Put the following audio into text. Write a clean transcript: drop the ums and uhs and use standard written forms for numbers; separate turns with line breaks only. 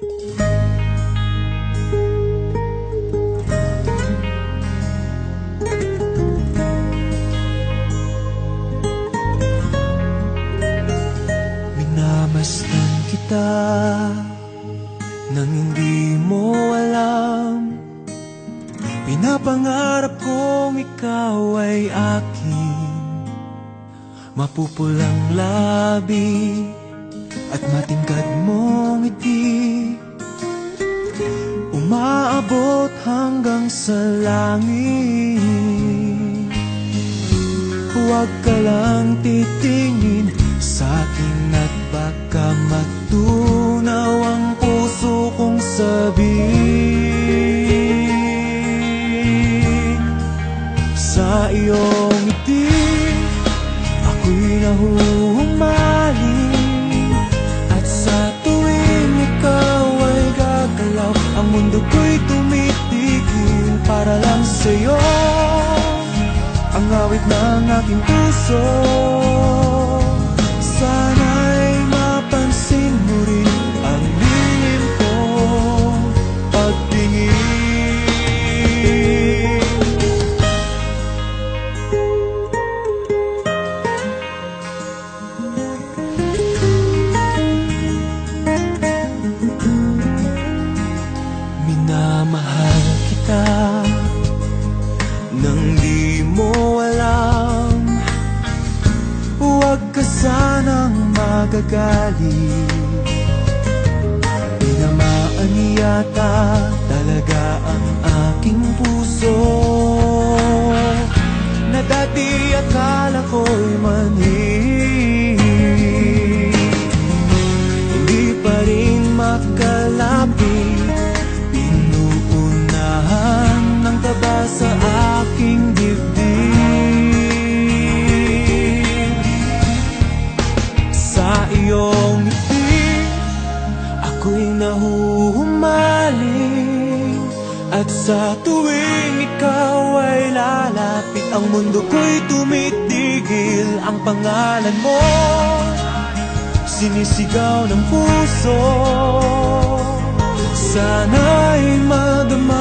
Minamastang kita nang hindi mo alam. Pinapangarap kong ikaw ay akin. Mapupulang labi at matingkad mong ngiti, umaabot hanggang sa langit. Huwag ka lang titingin sa'kin at baka matunaw ang puso kong sabihin. Sa iyong ngiti ako'y nahuhumaling, at sa tuwing ikaw ay gagalaw, ang mundo ko'y tumitigil para lang sa'yo. Ang awit ng aking puso, sana'y mapansin mo rin ang lihim kong pagtingin. Minamahal kita nang di mo alam. Huwag ka sanang magagalit, tinamaan yata talaga ang aking puso, na dati akala ko'y manhid. Hindi pa rin makalapit, pinuunahan ng taba sa aking dibdib. Sa iyong ngiti ako'y nahuhumaling, at sa tuwing ikaw ay lalapit, ang mundo ko'y tumitigil. Ang pangalan mo sinisigaw ng puso, sana'y madama